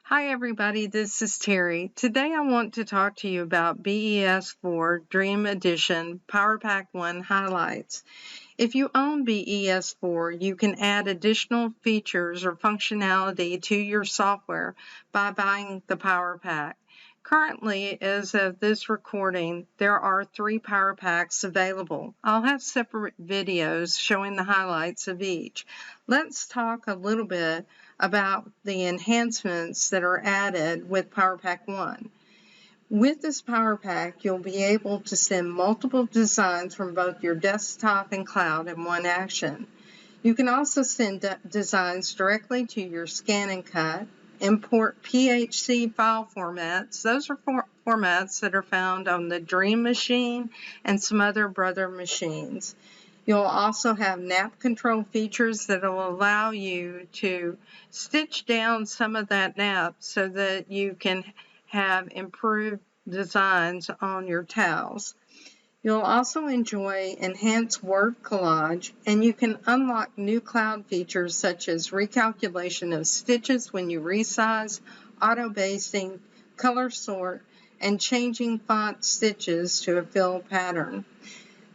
Hi everybody, this is Terry. Today I want to talk to you about BES 4 Dream Edition Power Pack 1 highlights. If you own BES 4, you can add additional features or functionality to your software by buying the Power Pack. Currently, as of this recording, there are 3 Power Packs available. I'll have separate videos showing the highlights of each. Let's talk a little bit about the enhancements that are added with Power Pack 1. With this Power Pack, you'll be able to send multiple designs from both your desktop and cloud in one action. You can also send designs directly to your Scan and Cut, import PHP file formats. Those are formats that are found on the Dream machine and some other brother machines. You'll also have nap control features that will allow you to stitch down some of that nap so that you can have improved designs on your towels. You'll also enjoy enhanced word collage, and you can unlock new cloud features such as recalculation of stitches when you resize, auto basting, color sort, and changing font stitches to a fill pattern.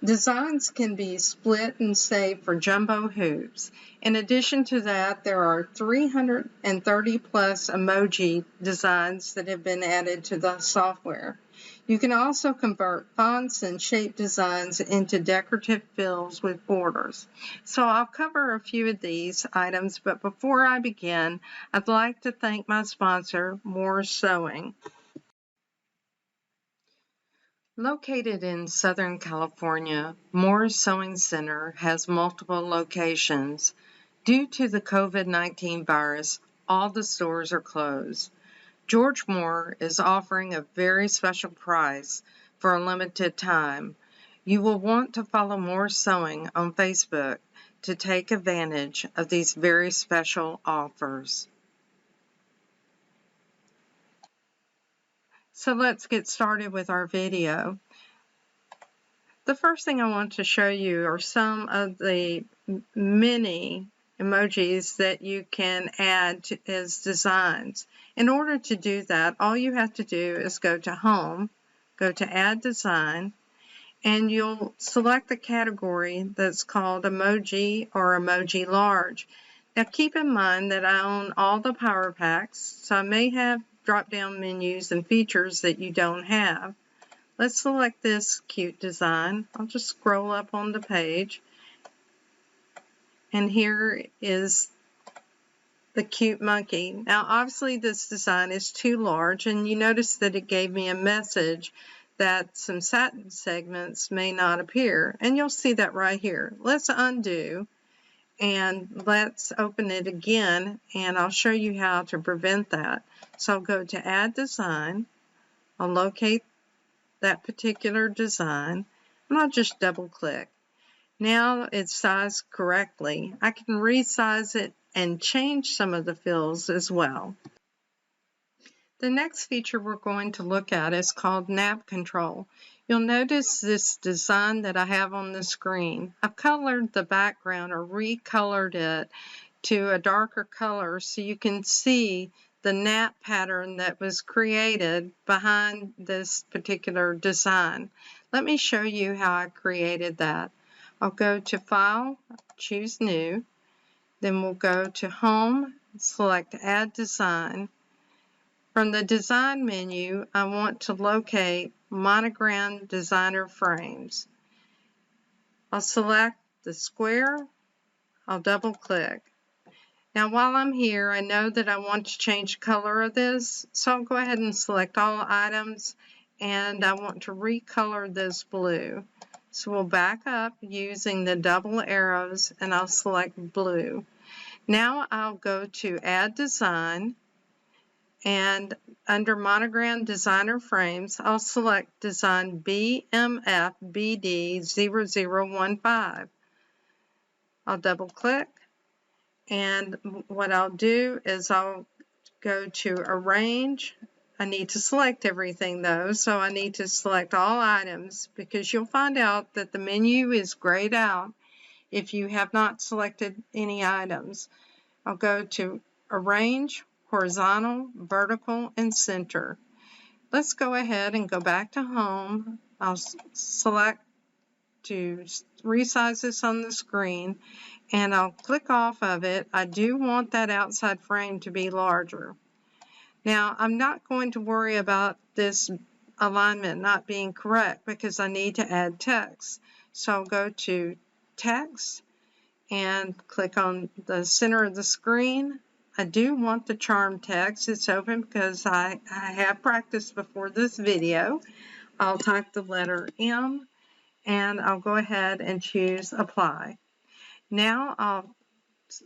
Designs can be split and saved for jumbo hoops. In addition to that, there are 330 plus emoji designs that have been added to the software. You can also convert fonts and shape designs into decorative fills with borders. So I'll cover a few of these items, but before I begin, I'd like to thank my sponsor, More Sewing. Located in Southern California, Moore's Sewing Center has multiple locations. Due to the COVID-19 virus, all the stores are closed. George Moore is offering a very special price for a limited time. You will want to follow Moore Sewing on Facebook to take advantage of these very special offers. So let's get started with our video. The first thing I want to show you are some of the many emojis that you can add as designs. In order to do that, all you have to do is go to Home, go to Add Design, and you'll select the category that's called Emoji or Emoji Large. Now keep in mind that I own all the Power Packs, so I may have drop-down menus and features that you don't have. Let's select this cute design. I'll just scroll up on the page. And here is the cute monkey. Now, obviously, this design is too large, and you notice that it gave me a message that some satin segments may not appear. And you'll see that right here. Let's undo, and let's open it again, and I'll show you how to prevent that. So I'll go to Add Design. I'll locate that particular design, and I'll just double click. Now it's sized correctly. I can resize it and change some of the fills as well. The next feature we're going to look at is called Nap Control. You'll notice this design that I have on the screen. I've colored the background or recolored it to a darker color so you can see the nap pattern that was created behind this particular design. Let me show you how I created that. I'll go to File, choose New, then we'll go to Home, select Add Design. From the Design menu, I want to locate Monogram Designer Frames. I'll select the square, I'll double click. Now while I'm here, I know that I want to change the color of this, so I'll go ahead and select all items, and I want to recolor this blue. So we'll back up using the double arrows, and I'll select blue. Now I'll go to Add Design, and under Monogram Designer Frames, I'll select Design BMF BD0015. I'll double click. And what I'll do is I'll go to Arrange. I need to select everything though, so I need to select all items because you'll find out that the menu is grayed out if you have not selected any items. I'll go to Arrange, horizontal, vertical, and center. Let's go ahead and go back to home. I'll select to resize this on the screen, and I'll click off of it. I do want that outside frame to be larger. Now, I'm not going to worry about this alignment not being correct because I need to add text. So I'll go to Text and click on the center of the screen. I do want the charm text. It's open because I have practiced before this video. I'll type the letter M and I'll go ahead and choose Apply. Now,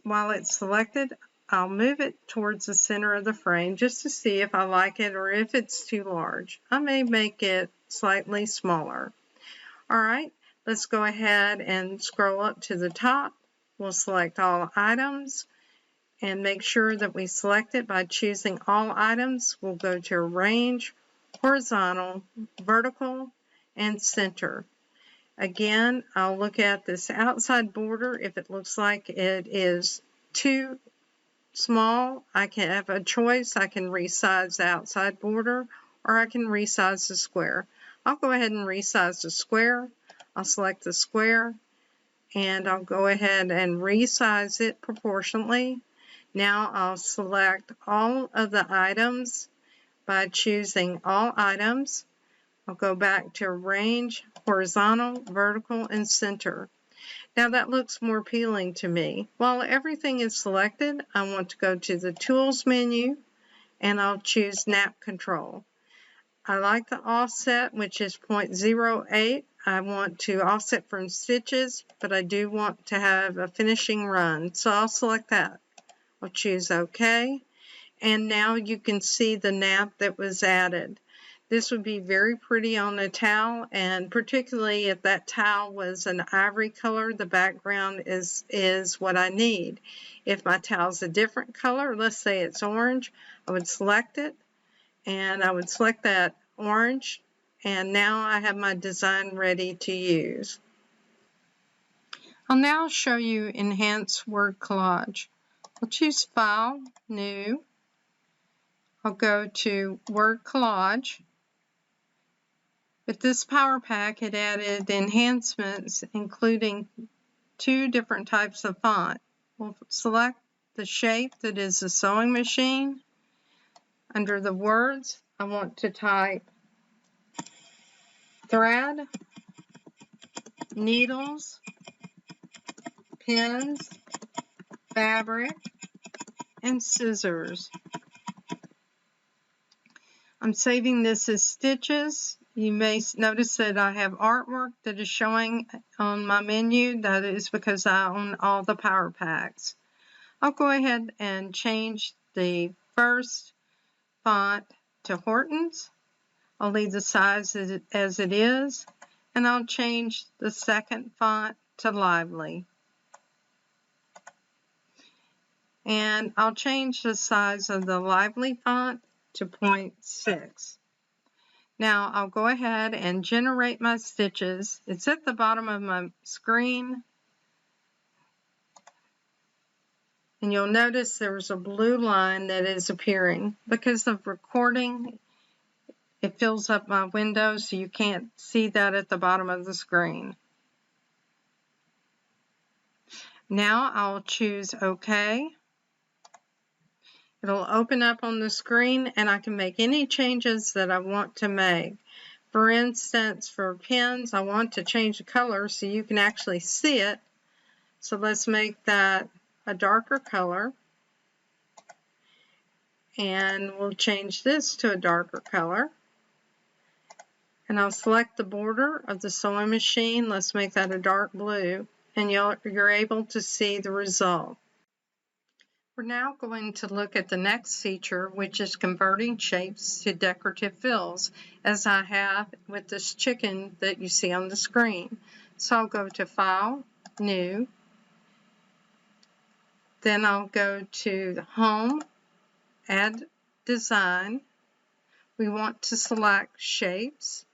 while it's selected, I'll move it towards the center of the frame just to see if I like it or if it's too large. I may make it slightly smaller. All right, let's go ahead and scroll up to the top. We'll select all items and make sure that we select it by choosing all items. We'll go to Arrange, Horizontal, Vertical, and Center. Again, I'll look at this outside border. If it looks like it is too small, I can have a choice. I can resize the outside border or I can resize the square. I'll go ahead and resize the square. I'll select the square and I'll go ahead and resize it proportionally. Now I'll select all of the items by choosing all items. I'll go back to Arrange, Horizontal, Vertical, and Center. Now that looks more appealing to me. While everything is selected, I want to go to the Tools menu and I'll choose Snap Control. I like the offset, which is 0.08. I want to offset from stitches, but I do want to have a finishing run, so I'll select that. I'll choose OK, and now you can see the nap that was added. This would be very pretty on a towel, and particularly if that towel was an ivory color, the background is what I need. If my towel's a different color, let's say it's orange, I would select it, and I would select that orange, and now I have my design ready to use. I'll now show you Enhance Word Collage. I'll choose File, New. I'll go to Word Collage. With this Power Pack, it added enhancements, including 2 different types of font. We'll select the shape that is the sewing machine. Under the words, I want to type thread, needles, pins, fabric, and scissors. I'm saving this as stitches. You may notice that I have artwork that is showing on my menu. That is because I own all the Power Packs. I'll go ahead and change the first font to Hortons. I'll leave the size as it is, and I'll change the second font to Lively. And I'll change the size of the Lively font to 0.6. Now I'll go ahead and generate my stitches. It's at the bottom of my screen. And you'll notice there's a blue line that is appearing. Because of recording, it fills up my window so you can't see that at the bottom of the screen. Now I'll choose OK. It'll open up on the screen and I can make any changes that I want to make. For instance, for pins, I want to change the color so you can actually see it. So let's make that a darker color. And we'll change this to a darker color. And I'll select the border of the sewing machine. Let's make that a dark blue. And you're able to see the result. We're now going to look at the next feature, which is converting shapes to decorative fills, as I have with this chicken that you see on the screen. So I'll go to File, New. Then I'll go to Home, Add Design. We want to select Shapes.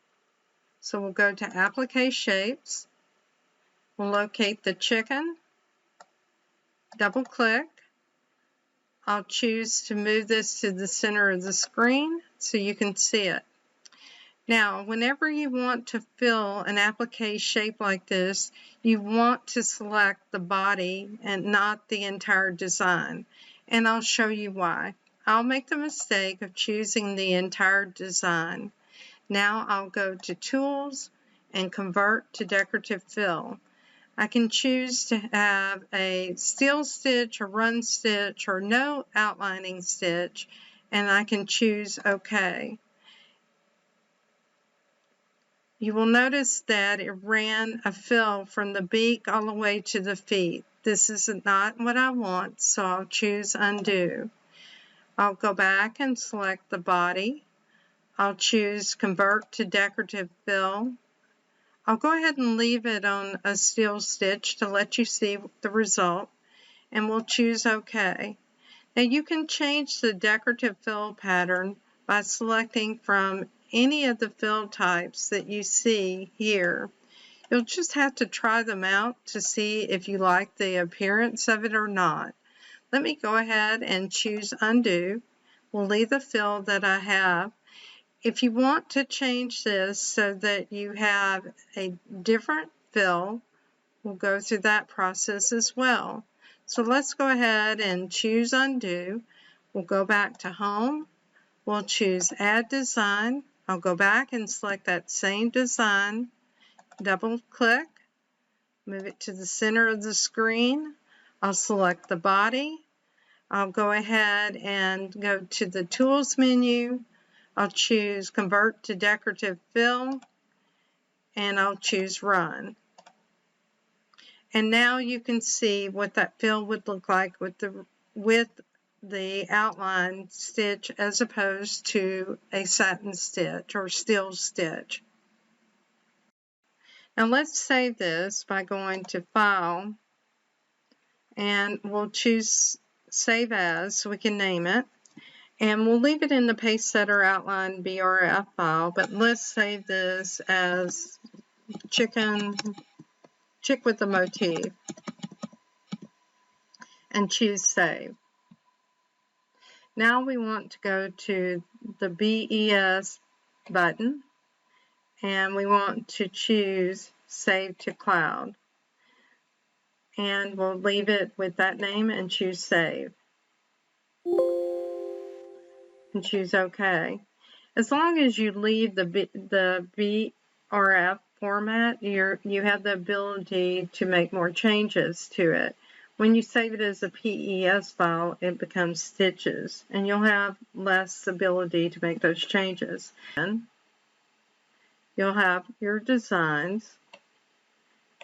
So we'll go to Applique Shapes. We'll locate the chicken. Double click. I'll choose to move this to the center of the screen so you can see it. Now, whenever you want to fill an applique shape like this, you want to select the body and not the entire design. And I'll show you why. I'll make the mistake of choosing the entire design. Now I'll go to Tools and Convert to Decorative Fill. I can choose to have a steel stitch, a run stitch, or no outlining stitch, and I can choose OK. You will notice that it ran a fill from the beak all the way to the feet. This is not what I want, so I'll choose Undo. I'll go back and select the body. I'll choose Convert to Decorative Fill. I'll go ahead and leave it on a steel stitch to let you see the result, and we'll choose OK. Now you can change the decorative fill pattern by selecting from any of the fill types that you see here. You'll just have to try them out to see if you like the appearance of it or not. Let me go ahead and choose Undo. We'll leave the fill that I have. If you want to change this so that you have a different fill, we'll go through that process as well. So let's go ahead and choose Undo. We'll go back to Home. We'll choose Add Design. I'll go back and select that same design, double click, move it to the center of the screen. I'll select the body. I'll go ahead and go to the Tools menu. I'll choose Convert to Decorative Fill, and I'll choose Run. And now you can see what that fill would look like with the outline stitch as opposed to a satin stitch or steel stitch. Now let's save this by going to File, and we'll choose Save As so we can name it. And we'll leave it in the Paste Setter Outline BRF file, but let's save this as Chick with the Motif and choose Save. Now we want to go to the BES button, and we want to choose Save to Cloud. And we'll leave it with that name and choose Save. And choose OK. As long as you leave the BRF format, you have the ability to make more changes to it. When you save it as a PES file, it becomes stitches, and you'll have less ability to make those changes. And you'll have your designs,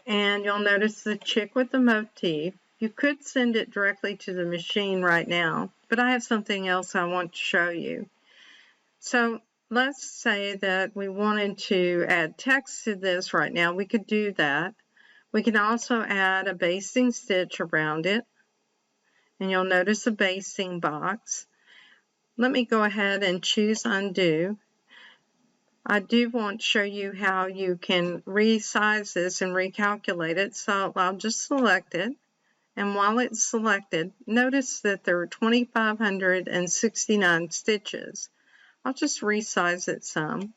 and you'll notice the chick with the motif. You could send it directly to the machine right now, but I have something else I want to show you. So let's say that we wanted to add text to this right now. We could do that. We can also add a basting stitch around it, and you'll notice a basting box. Let me go ahead and choose Undo. I do want to show you how you can resize this and recalculate it, so I'll just select it. And while it's selected, notice that there are 2,569 stitches. I'll just resize it some.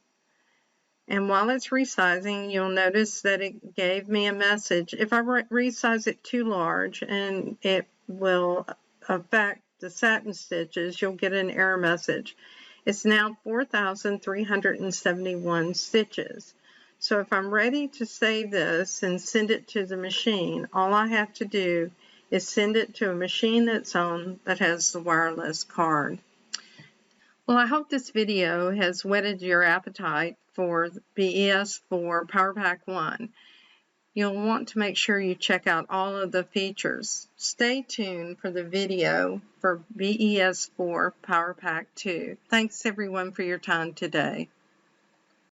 And while it's resizing, you'll notice that it gave me a message. If I resize it too large and it will affect the satin stitches, you'll get an error message. It's now 4,371 stitches. So if I'm ready to save this and send it to the machine, all I have to do is send it to a machine that has the wireless card. Well, I hope this video has whetted your appetite for BES for Power Pack 1. You'll want to make sure you check out all of the features. Stay tuned for the video for BES 4 Power Pack 2. Thanks everyone for your time today.